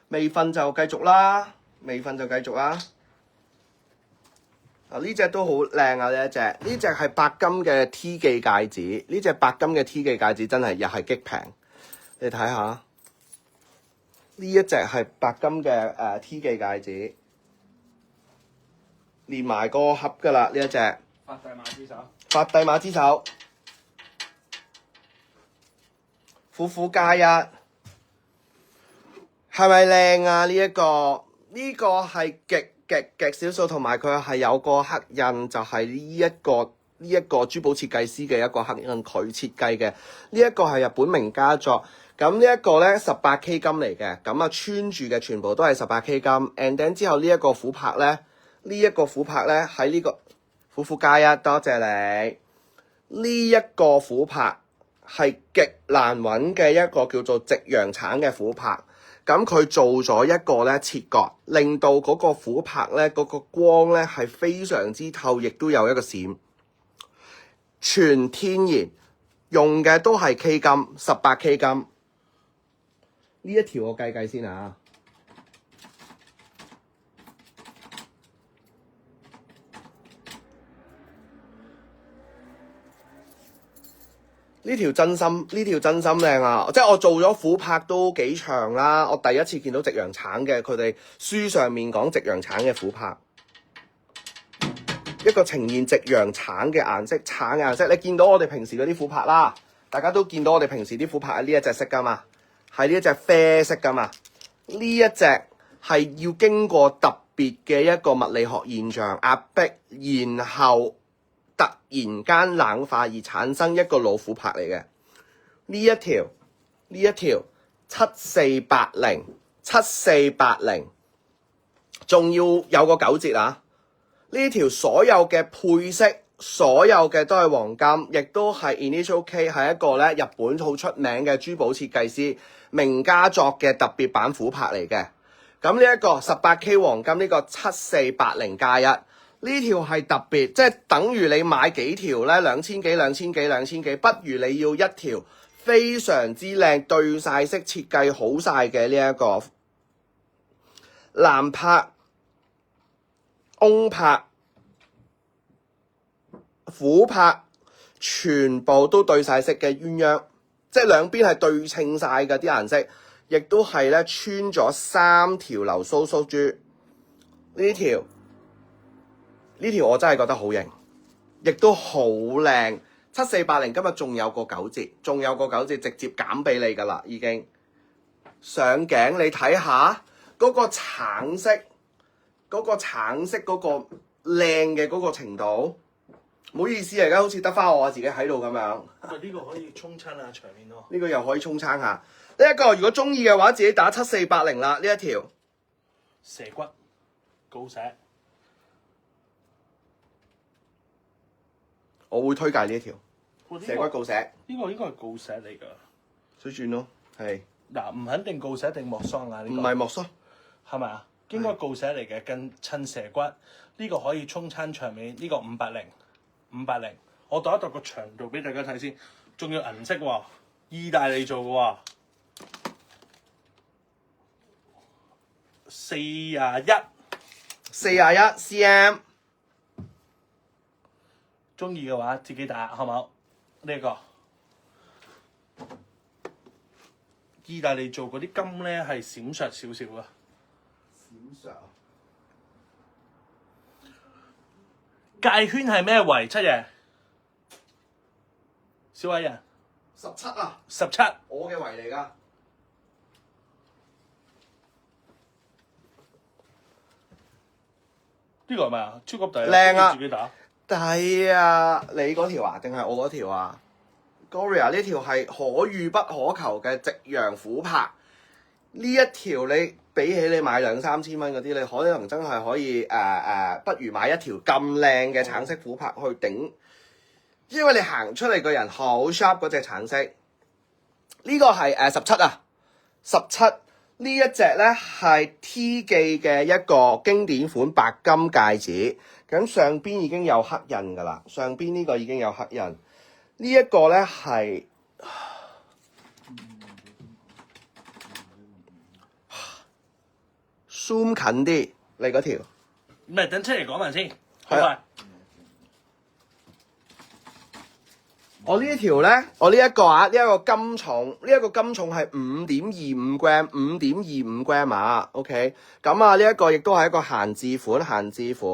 未瞓就繼續啦，未瞓就繼續啦。啊，呢隻都好靚啊！呢隻係白金嘅 T 記戒指，呢隻白金嘅 T 記戒指真係又係激平。你睇下，呢一隻係白金嘅T 記戒指，連埋個盒㗎啦。呢一隻發帝馬之手，發帝馬之手，虎虎加一，係咪靚啊？呢個係極少數，同埋佢係有個刻印，就係呢一個珠寶設計師嘅一個刻印，佢設計嘅。呢一個係日本名家作。咁呢一個咧18K 金嚟嘅，咁啊穿住嘅全部都係18K 金。and then 之後呢一個琥珀咧，喺呢個虎虎加一，多謝你。呢一個琥珀係極難揾嘅一個叫做夕陽橙嘅琥珀。咁佢做咗一個咧切割，令到嗰個琥珀咧嗰個光咧係非常之透，亦都有一個閃，全天然，用嘅都係 K 金18K 金。呢一條我計先啊！呢條真心靚啊！即係我做咗琥珀都幾長啦，我第一次見到夕陽橙嘅，佢哋書上面講夕陽橙嘅琥珀，一個呈現夕陽橙嘅顏色，橙顏色。你見到我哋平時嗰啲琥珀啦，大家都見到我哋平時啲琥珀係呢一隻色噶嘛，係呢一隻啡色噶嘛。呢一隻係要經過特別嘅一個物理學現象壓迫，然後突然間冷化而產生一個老琥珀嚟嘅。呢一條7480，仲要有個9折啊！呢條所有嘅配飾，所有嘅都係黃金，亦都係 Initial K， 係一個咧日本好出名嘅珠寶設計師名家作嘅特別版琥珀嚟嘅。咁呢一個18K 黃金呢個7480加一，呢條係特別，即係等於你買幾條咧2000幾，不如你要一條非常之靚對晒色設計好晒嘅呢一個藍柏、翁柏、琥珀，全部都對晒色嘅鴛鴦，即係兩邊係對稱晒嘅啲顏色，亦都係咧穿咗3條流蘇蘇珠。呢條我真係覺得好型，亦都好靚。7480今日仲有個9折，直接減俾你㗎啦，已經上頸。你睇下嗰個橙色嗰個靚嘅嗰個程度，唔好意思，而家好似得翻我自己喺度咁樣。呢個可以沖親下場面咯。呢個又可以沖餐下。呢一個如果中意嘅話，自己打7480啦。呢一條蛇骨鋯石，我會推介呢一條蛇骨鋯石。呢個應該係鋯石嚟㗎，水鑽咯，係嗱，唔肯定鋯石定莫桑啊？呢個唔係莫桑，係咪啊？應該鋯石嚟嘅，近襯蛇骨。呢個可以沖餐場面，呢個580。我度一度個長度俾大家睇先，仲要銀色喎，意大利做嘅喎41 cm。中意嘅話自己打，好冇？呢個意大利做嗰啲金咧係閃爍少少啊！閃爍界圈係咩圍？七爺，小偉人17啊，17，我嘅圍嚟㗎。呢個係咪啊？超級抵，靚啊！自己打。係啊，你嗰條啊，定係我嗰條啊 ？Gloria 呢條係可遇不可求嘅夕陽琥珀。呢一條你比起你買2-3千蚊嗰啲，你可能真係可以不如買一條咁靚嘅橙色琥珀去頂，因為你行出嚟個人好 sharp 嗰隻橙色。呢個係17啊，17呢一隻咧係 T 記嘅一個經典款白金戒指，咁上邊已經有刻印㗎啦，上邊呢個已經有刻印。呢一個咧係。zoom 近啲你嗰條。唔係等出嚟講埋先，好係快。我呢一條咧，我呢一個啊，呢一個金重，呢一個金重係5.25 gram，5.25 gram 啊，OK，咁啊呢一個亦都係一個閒置款，閒置款。